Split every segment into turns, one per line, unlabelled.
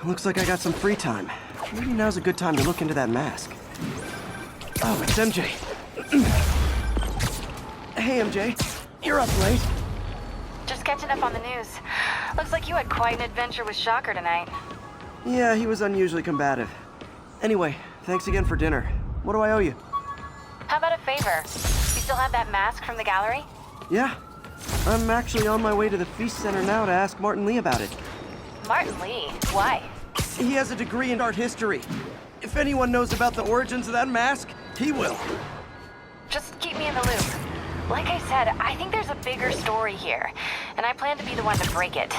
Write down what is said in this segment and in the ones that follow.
Looks like I got some free time. Maybe now's a good time to look into that mask. Oh, it's MJ. Hey, MJ. You're up late.
Just catching up on the news. Looks like you had quite an adventure with Shocker tonight.
Yeah, he was unusually combative. Anyway, thanks again for dinner. What do I owe you?
How about a favor? You still have that mask from the gallery?
Yeah. I'm actually on my way to the Feast Center now to ask Martin Lee about it.
Martin Lee? Why?
He has a degree in art history. If anyone knows about the origins of that mask, he will.
Just keep me in the loop. Like I said, I think there's a bigger story here, and I plan to be the one to break it.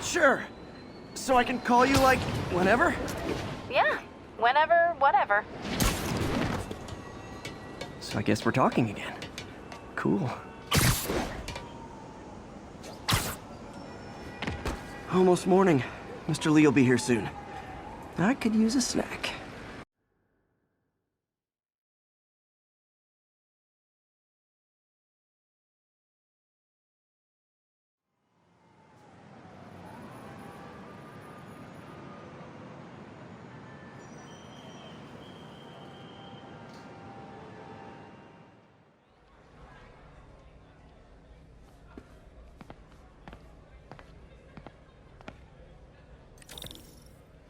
Sure. So I can call you, like, whenever?
Yeah, whenever, whatever.
So I guess we're talking again. Cool. Almost morning. Mr. Lee will be here soon. I could use a snack.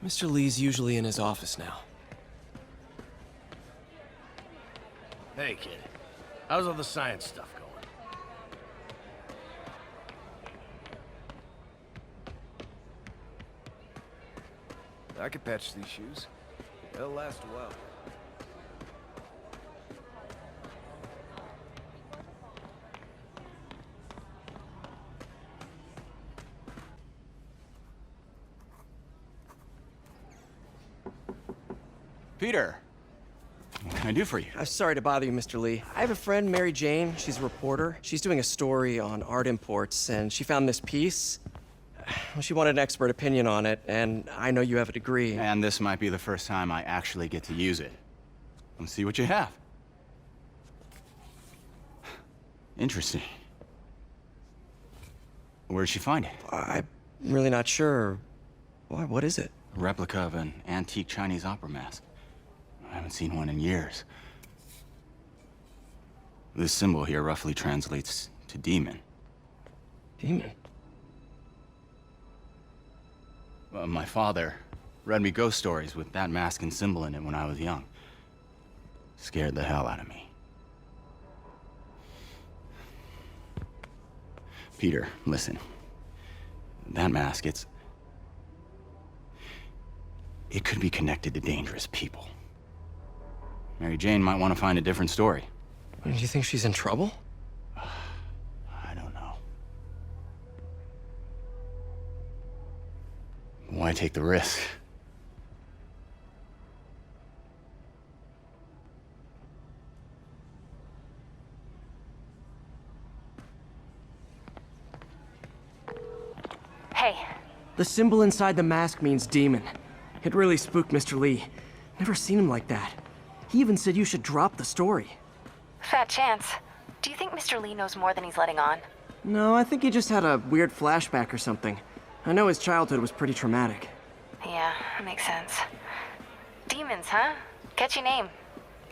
Mr. Lee's usually in his office now.
Hey, kid. How's all the science stuff going?
I could patch these shoes. They'll last a while.
Peter, what can I do for you?
Sorry to bother you, Mr. Lee. I have a friend, Mary Jane. She's a reporter. She's doing a story on art imports, and she found this piece. Well, she wanted an expert opinion on it, and I know you have a degree.
And this might be the first time I actually get to use it. Let's see what you have. Interesting. Where'd she find it?
I'm really not sure. Why, what is it?
A replica of an antique Chinese opera mask. I haven't seen one in years. This symbol here roughly translates to demon.
Demon?
My father read me ghost stories with that mask and symbol in it when I was young. Scared the hell out of me. Peter, listen. That mask, it could be connected to dangerous people. Mary Jane might want to find a different story.
Do you think she's in trouble?
I don't know. Why take the risk?
Hey,
The symbol inside the mask means demon. It really spooked Mr. Lee. Never seen him like that. He even said you should drop the story.
fat chance. Do you think Mr. Lee knows more than he's letting on?
No, I think he just had a weird flashback or something. I know his childhood was pretty traumatic.
Yeah, that makes sense. Demons, huh? Catchy name.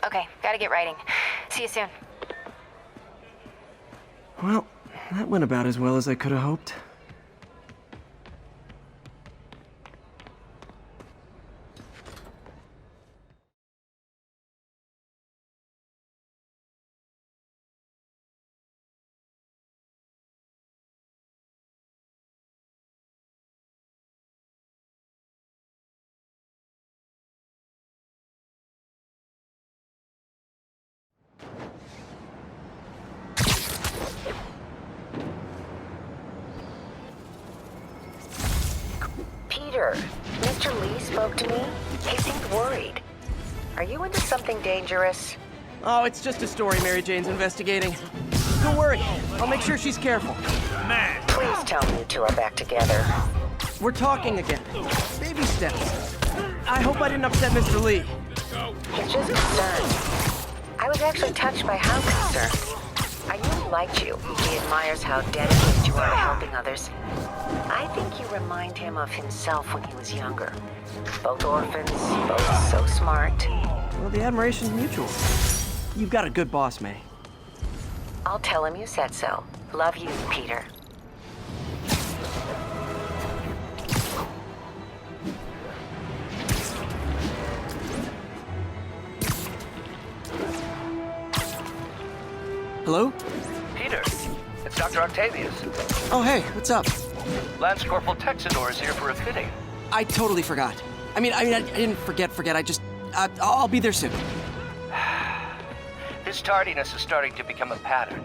Okay, gotta get writing. See you soon.
Well, that went about as well as I could have hoped.
Peter, Mr. Lee spoke to me. He seemed worried. Are you into something dangerous?
Oh, it's just a story Mary Jane's investigating. Don't worry, I'll make sure she's careful.
Please tell me you two are back together.
We're talking again. Baby steps. I hope I didn't upset Mr. Lee.
He's just concerned. I was actually touched by how concerned. Are you liked you. He admires how dedicated you are to helping others. I think you remind him of himself when he was younger. Both orphans, both so smart.
Well, the admiration's mutual. You've got a good boss, May.
I'll tell him you said so. Love you, Peter.
Hello?
Peter, it's Dr. Octavius.
Oh, hey, what's up?
Lance Corporal Texador is here for a fitting.
I totally forgot. I didn't forget. I'll be there soon.
This tardiness is starting to become a pattern.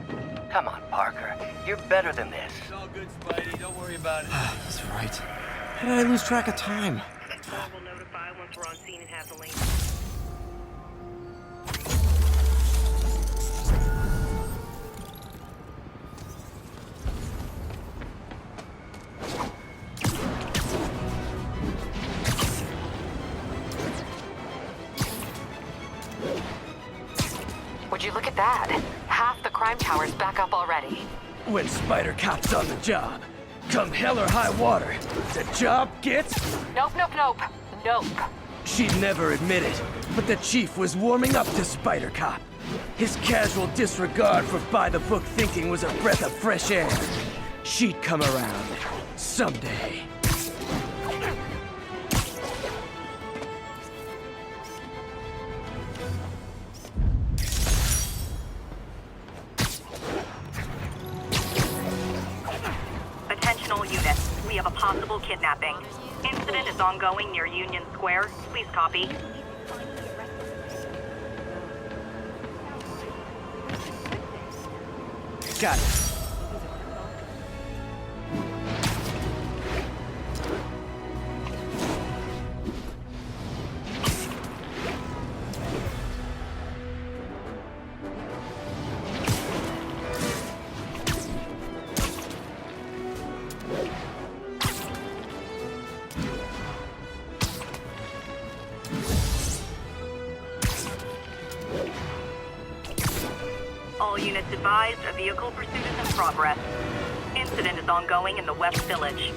Come on, Parker. You're better than this.
It's all good, Spidey. Don't worry about it.
That's right. How did I lose track of time?
We'll notify once we're on scene and have the link.
Would you look at that? Half the crime tower's back up already.
When Spider Cop's on the job, come hell or high water, the job gets...
Nope.
She'd never admit it, but the chief was warming up to Spider Cop. His casual disregard for by-the-book thinking was a breath of fresh air. She'd come around. Someday.
Attention all units. We have a possible kidnapping. Incident is ongoing near Union Square. Please copy.
Got it.
All units advised, a vehicle pursuit is in progress. Incident is ongoing in the West Village.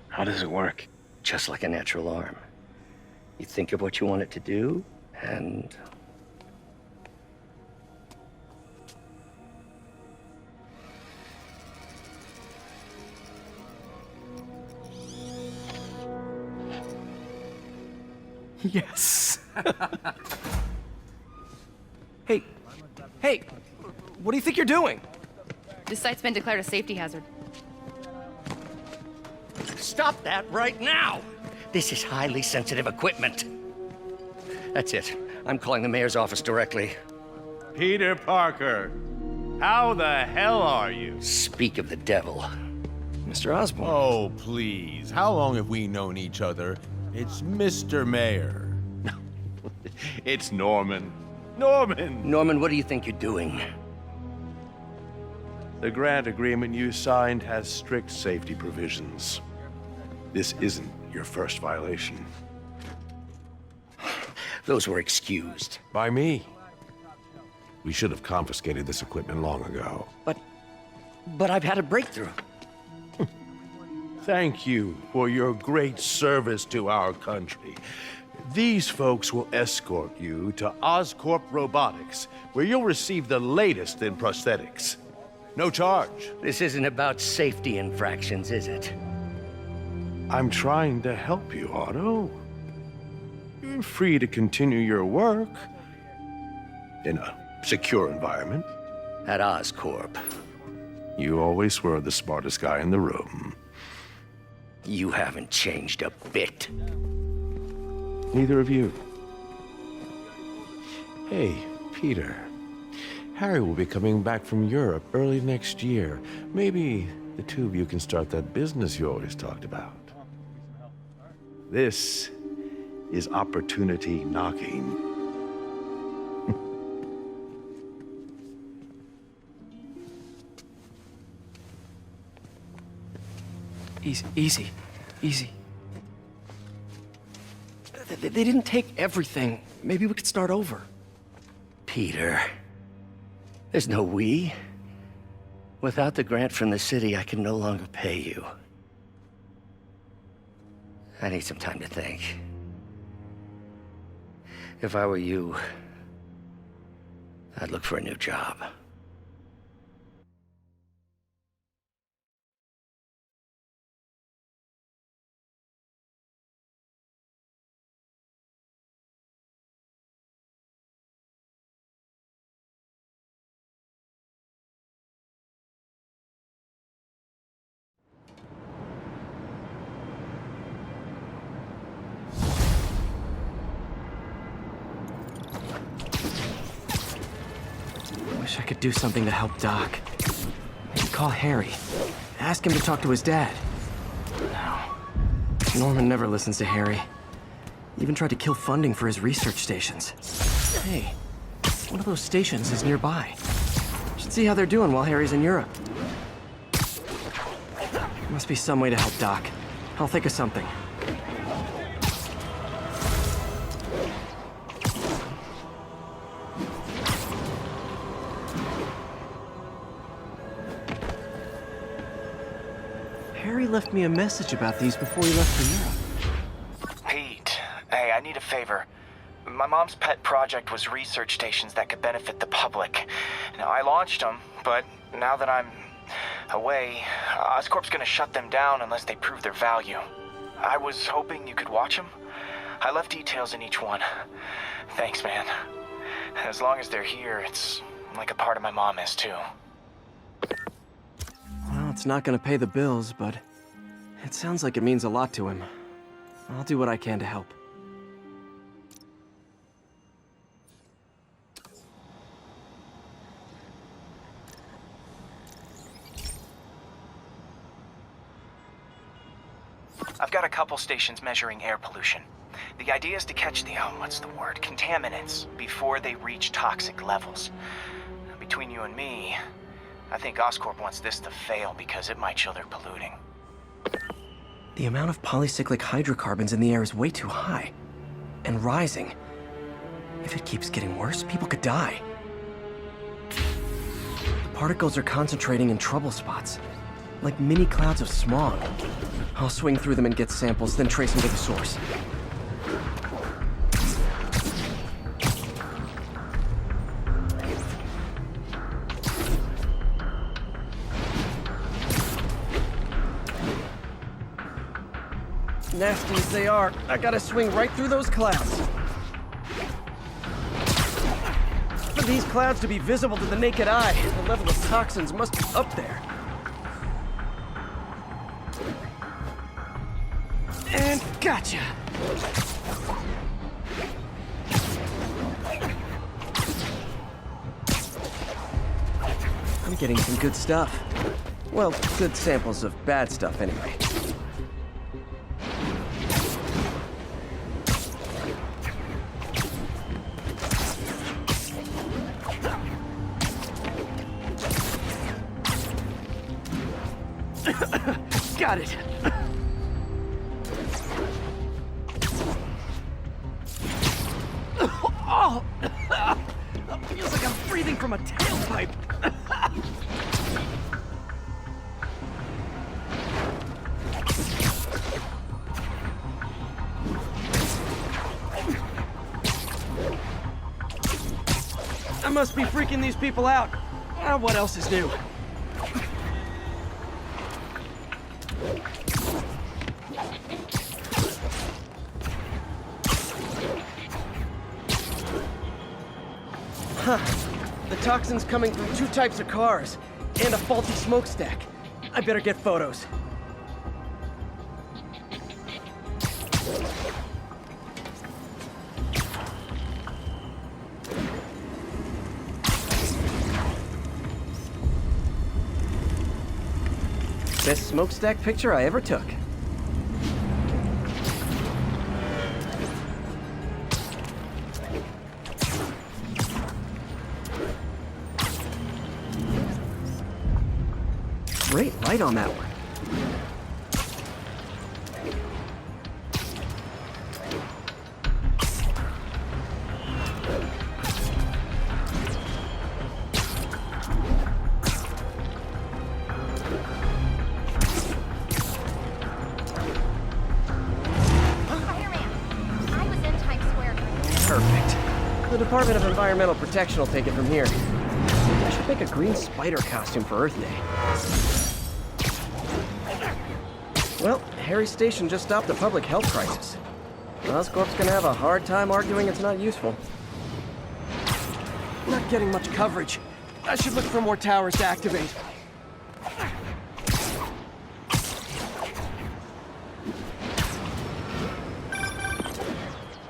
How does it work? Just like a natural arm. You think of what you want it to do, and...
Yes. Hey, what do you think you're doing?
This site's been declared a safety hazard.
Stop that right now! This is highly sensitive equipment. That's it. I'm calling the mayor's office directly.
Peter Parker, how the hell are you?
Speak of the devil.
Mr. Osborn.
Oh, please. How long have we known each other? It's Mr. Mayor. It's Norman.
Norman, what do you think you're doing?
The grant agreement you signed has strict safety provisions. This isn't your first violation.
Those were excused.
By me. We should have confiscated this equipment long ago.
But I've had a breakthrough.
Thank you for your great service to our country. These folks will escort you to Oscorp Robotics, where you'll receive the latest in prosthetics. No charge.
This isn't about safety infractions, is it?
I'm trying to help you, Otto. You're free to continue your work in a secure environment.
At Oscorp.
You always were the smartest guy in the room.
You haven't changed a bit.
Neither of you. Hey, Peter. Harry will be coming back from Europe early next year. Maybe the two of you can start that business you always talked about. This is opportunity knocking.
Easy. They didn't take everything. Maybe we could start over.
Peter, there's no we. Without the grant from the city, I can no longer pay you. I need some time to think. If I were you, I'd look for a new job.
Wish I could do something to help Doc. Maybe call Harry. Ask him to talk to his dad. No. Norman never listens to Harry. He even tried to kill funding for his research stations. Hey, one of those stations is nearby. Should see how they're doing while Harry's in Europe. Must be some way to help Doc. I'll think of something. Harry left me a message about these before he left for Europe.
Pete, hey, I need a favor. My mom's pet project was research stations that could benefit the public. Now, I launched them, but now that I'm away, Oscorp's gonna shut them down unless they prove their value. I was hoping you could watch them. I left details in each one. Thanks, man. As long as they're here, it's like a part of my mom is, too.
Well, it's not gonna pay the bills, but it sounds like it means a lot to him. I'll do what I can to help.
I've got a couple stations measuring air pollution. The idea is to catch the, contaminants before they reach toxic levels. Between you and me, I think Oscorp wants this to fail because it might show they're polluting.
The amount of polycyclic hydrocarbons in the air is way too high. And rising. If it keeps getting worse, people could die. The particles are concentrating in trouble spots. Like mini clouds of smog. I'll swing through them and get samples, then trace them to the source. Nasty as they are, I gotta swing right through those clouds. For these clouds to be visible to the naked eye, the level of toxins must be up there. And gotcha! I'm getting some good stuff. Well, good samples of bad stuff anyway. Got it! Oh! Feels like I'm breathing from a tailpipe! I must be freaking these people out. What else is new?
Huh. The toxin's coming from 2 types of cars, and a faulty smokestack. I better get photos. Best smokestack picture I ever took. Great light on that one. Perfect. The Department of Environmental Protection will take it from here. I should make a green spider costume for Earth Day. Well, Harry's station just stopped a public health crisis. Oscorp's gonna have a hard time arguing it's not useful. Not getting much coverage. I should look for more towers to activate.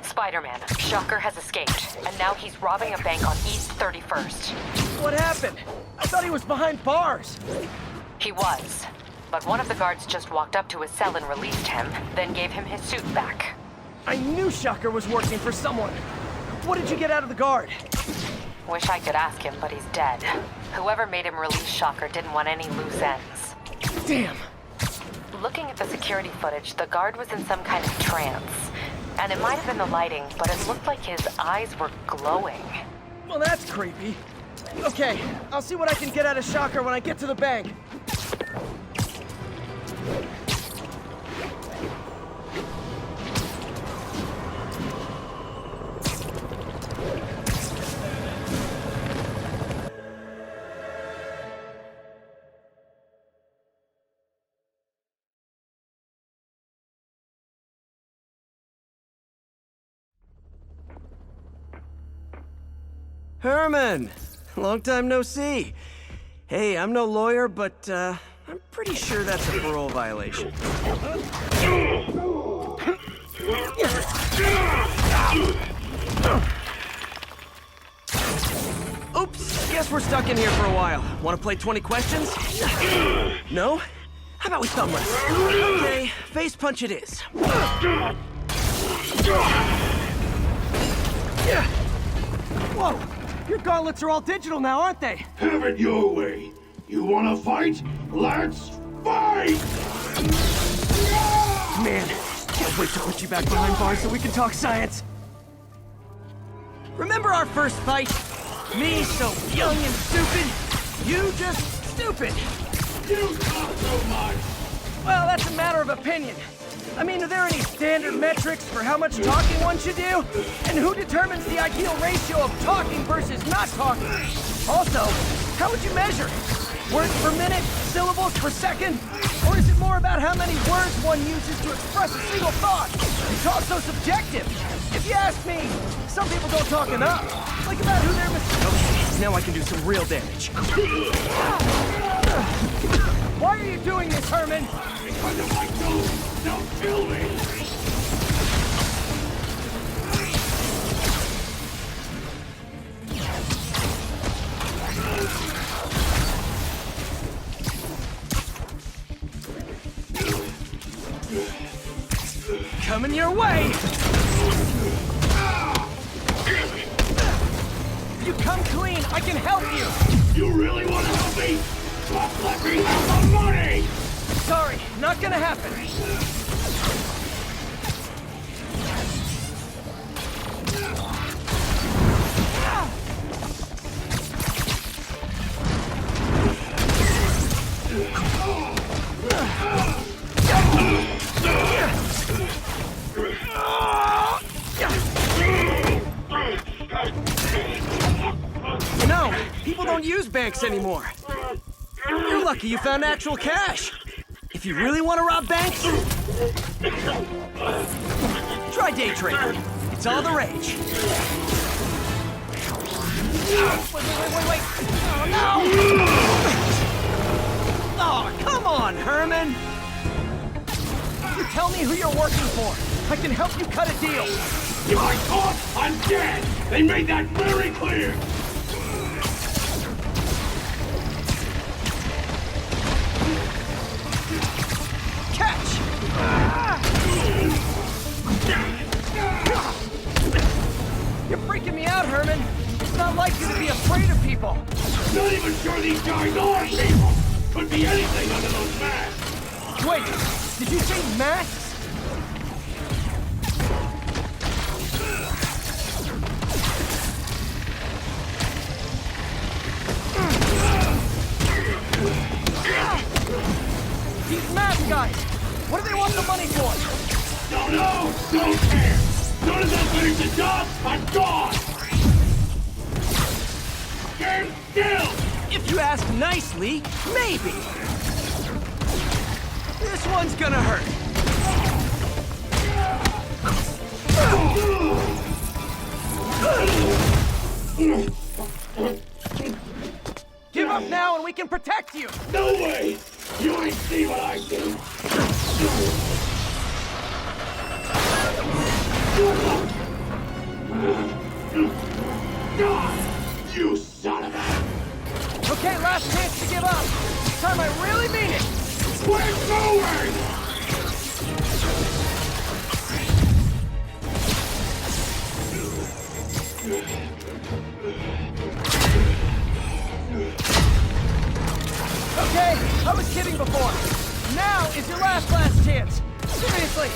Spider-Man, Shocker has escaped, and now he's robbing a bank on East 31st.
What happened? I thought he was behind bars.
He was, but one of the guards just walked up to his cell and released him, then gave him his suit back.
I knew Shocker was working for someone. What did you get out of the guard?
Wish I could ask him, but he's dead. Whoever made him release Shocker didn't want any loose ends.
Damn.
Looking at the security footage, the guard was in some kind of trance. And it might have been the lighting, but it looked like his eyes were glowing.
Well, that's creepy. Okay, I'll see what I can get out of Shocker when I get to the bank. Herman! Long time no see. Hey, I'm no lawyer, but, I'm pretty sure that's a parole violation. Oops, guess we're stuck in here for a while. Want to play 20 questions? No? How about we thumb wrestle? Okay, face punch it is. Whoa! Your gauntlets are all digital now, aren't they?
Have it your way. You wanna fight? Let's fight!
Man, can't wait to put you back behind bars so we can talk science. Remember our first fight? Me so young and stupid, you just stupid.
You talk so much.
Well, that's a matter of opinion. I mean, are there any standard metrics for how much talking one should do? And who determines the ideal ratio of talking versus not talking? Also, how would you measure it? Words per minute? Syllables per second? Or is it more about how many words one uses to express a single thought? It's also subjective. If you ask me, some people don't talk enough. Like about who they're Okay, now I can do some real damage. Why are you doing this, Herman?
Because if I don't kill me.
Coming your way! If you come clean, I can help you!
You really want to help me? But let me have the money!
Sorry, not gonna happen. No, people don't use banks anymore. You're lucky you found actual cash. If you really want to rob banks, try day trading. It's all the rage. Wait. Oh, no! Oh, come on, Herman! You tell me who you're working for. I can help you cut a deal.
If I talk, I'm dead! They made that very clear!
Catch! You're freaking me out, Herman. It's not like you to be afraid of people.
Not even sure these guys are people! Could be anything under those masks!
Wait, did you say masks? These mask guys! What do they want the money for?
Don't know! Don't care! None of them finish the job, I'm gone! Stand still!
If you ask nicely, maybe. This one's gonna hurt. Give up now and we can protect you!
No way! You ain't see what I do! You son of a...
Okay, last chance to give up. This time I really mean it.
We're going!
Okay, I was kidding before. Now is your last chance. Seriously.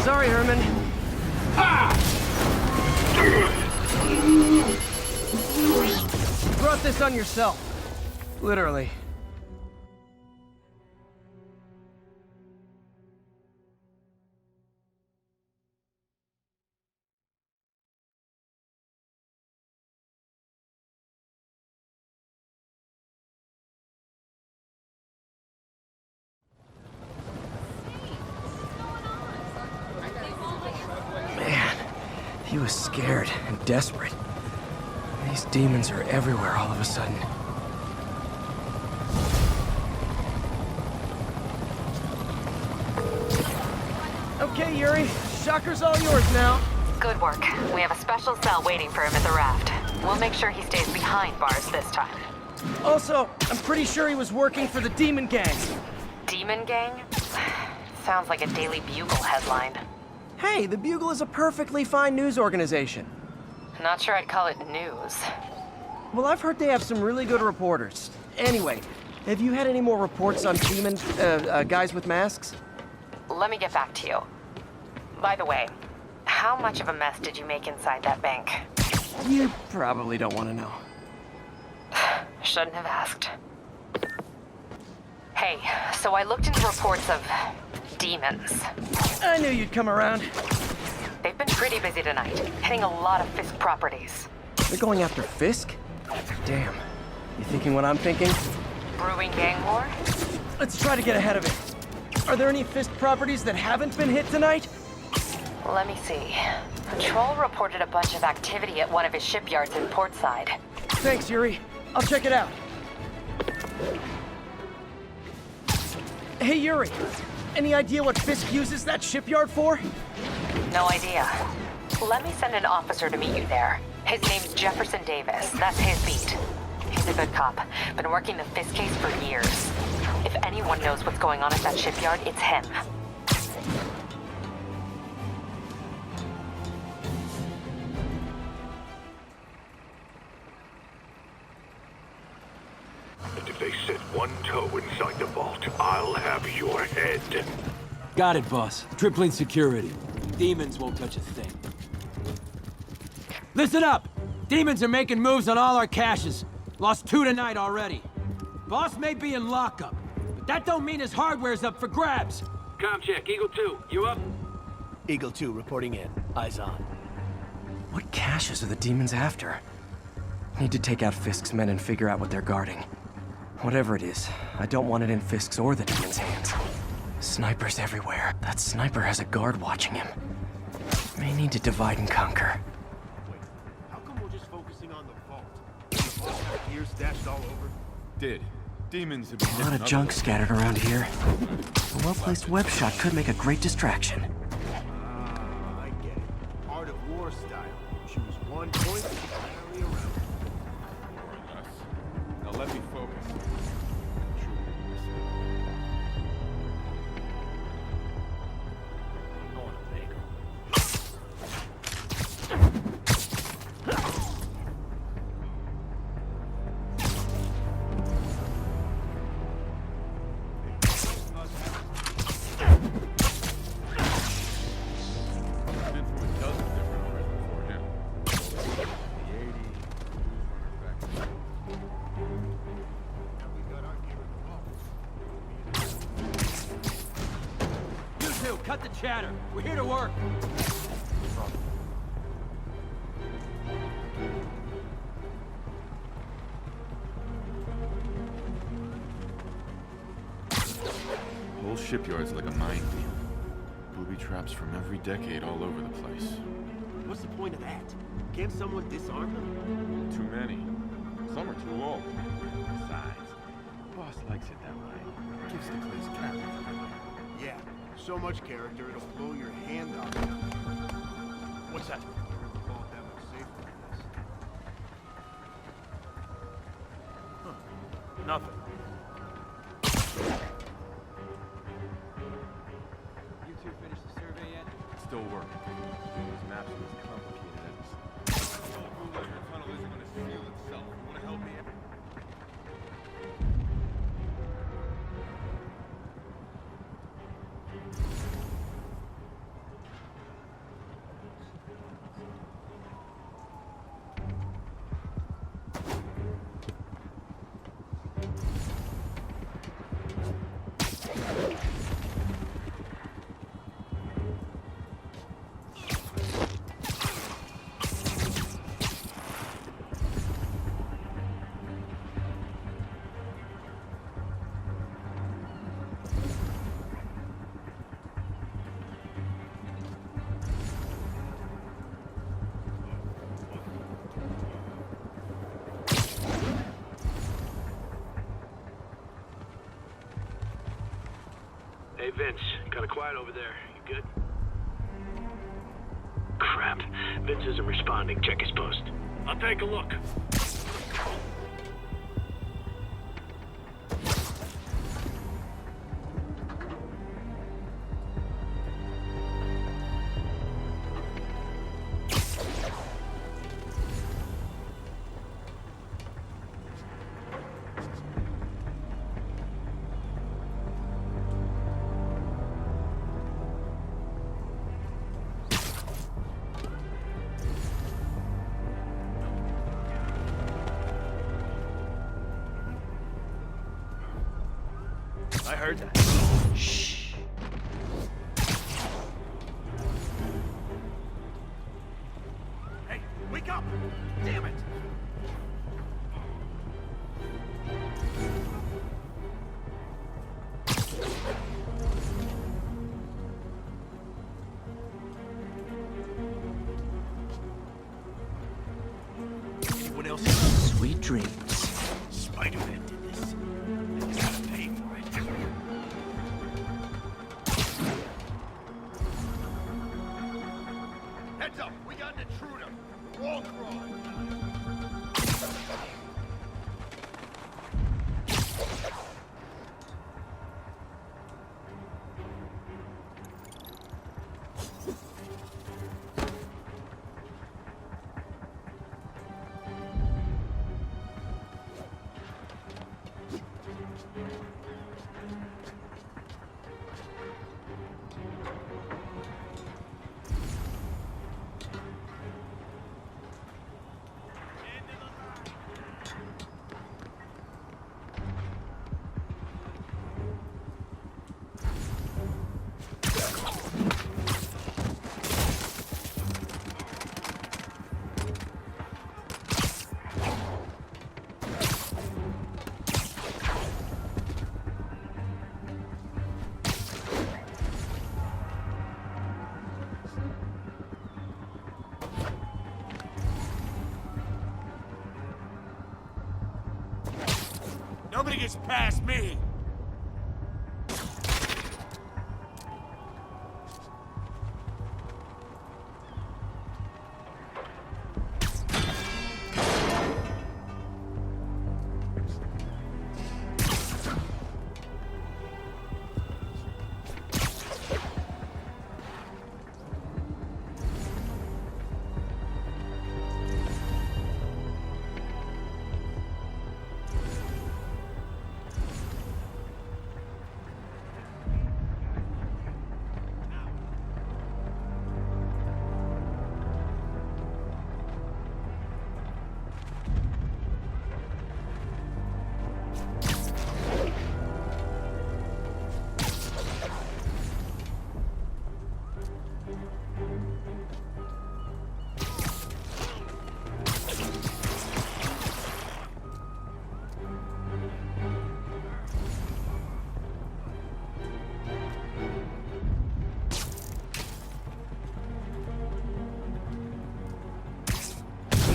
Sorry, Herman. You brought this on yourself. Literally. He was scared and desperate. These demons are everywhere all of a sudden. Okay, Yuri. Shocker's all yours now.
Good work. We have a special cell waiting for him at the raft. We'll make sure he stays behind bars this time.
Also, I'm pretty sure he was working for the Demon Gang.
Demon Gang? Sounds like a Daily Bugle headline.
Hey, the Bugle is a perfectly fine news organization.
Not sure I'd call it news.
Well, I've heard they have some really good reporters. Anyway, have you had any more reports on demon, guys with masks?
Let me get back to you. By the way, how much of a mess did you make inside that bank?
You probably don't want to know.
Shouldn't have asked. Hey, so I looked into reports of demons.
I knew you'd come around.
They've been pretty busy tonight, hitting a lot of Fisk properties.
They're going after Fisk? Damn. You thinking what I'm thinking?
Brewing gang war?
Let's try to get ahead of it. Are there any Fisk properties that haven't been hit tonight?
Let me see. Patrol reported a bunch of activity at one of his shipyards in Portside.
Thanks, Yuri. I'll check it out. Hey, Yuri. Any idea what Fisk uses that shipyard for?
No idea. Let me send an officer to meet you there. His name's Jefferson Davis. That's his beat. He's a good cop. Been working the Fisk case for years. If anyone knows what's going on at that shipyard, it's him.
And if they set one toe inside the vault, I'll have your head.
Got it, boss. Tripling security. Demons won't touch a thing. Listen up! Demons are making moves on all our caches. Lost 2 tonight already. Boss may be in lockup, but that don't mean his hardware's up for grabs.
Com check, Eagle 2, you up?
Eagle 2 reporting in. Eyes on.
What caches are the demons after? Need to take out Fisk's men and figure out what they're guarding.
Whatever it is, I don't want it in Fisk's or the demon's hands. Snipers everywhere. That sniper has a guard watching him. May need to divide and conquer.
How come we're just focusing on the vault? The vault have gear stashed all over?
Did. Demons have been
A lot of junk scattered around here. A well-placed web shot could make a great distraction.
I get it. Art of war style. Choose one point and rally around.
more or less. Now let me focus.
Cut the chatter. We're here to work.
Whole shipyard's like a minefield. Booby traps from every decade all over the place.
What's the point of that? Can't someone disarm them?
Too many. Some are too old. Besides, the boss likes it that way. Gives the place character.
Yeah, so much character it'll blow your hand off. What's that? Vault that much safer than this. Huh. Nothing.
You two finished the survey yet?
Still working. These maps are as complicated as the tunnel isn't going to seal itself. You want to help me?
Hey, Vince. Kinda quiet over there. You good? Crap. Vince isn't responding. Check his post. I'll take a look.
I heard that. Shh. Hey, wake up! Damn it! Anyone else?
Sweet dreams.
Spider-Man did this. And he's gotta pay for it. Heads up! We got an intruder! Wall crawl!
Nobody gets past me!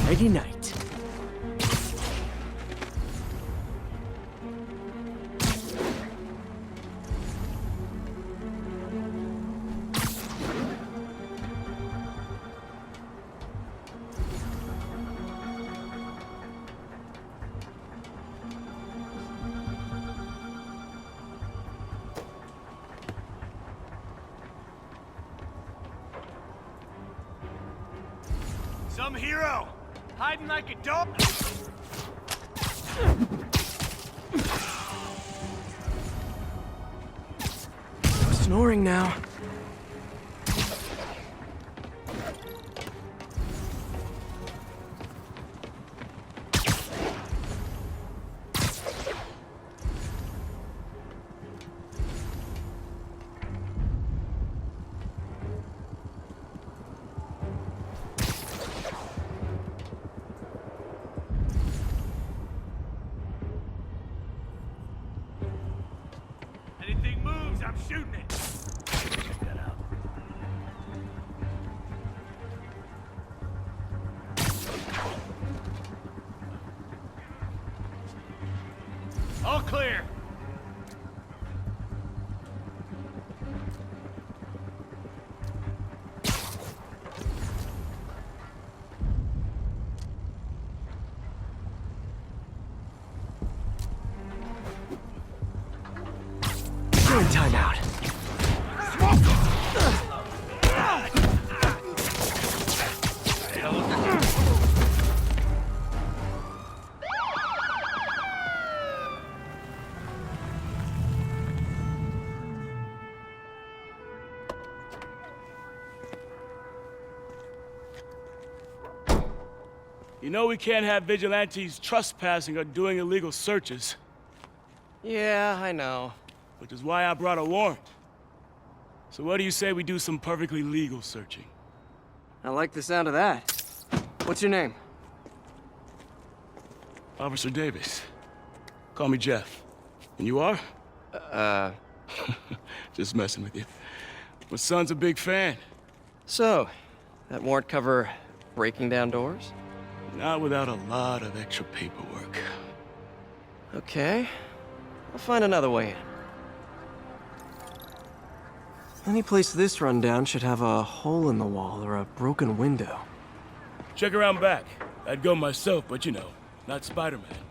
Nighty night.
Some hero! Hiding like a dog?
Snoring now.
Anything moves, I'm shooting it!
Check that out.
All clear!
Doing timeout.
You know we can't have vigilantes trespassing or doing illegal searches.
Yeah, I know.
Which is why I brought a warrant. So what do you say we do some perfectly legal searching?
I like the sound of that. What's your name?
Officer Davis. Call me Jeff. And you are? Just messing with you. My son's a big fan.
So, that warrant cover breaking down doors?
Not without a lot of extra paperwork.
Okay. I'll find another way in. Any place this rundown should have a hole in the wall or a broken window.
Check around back. I'd go myself, but you know, not Spider-Man.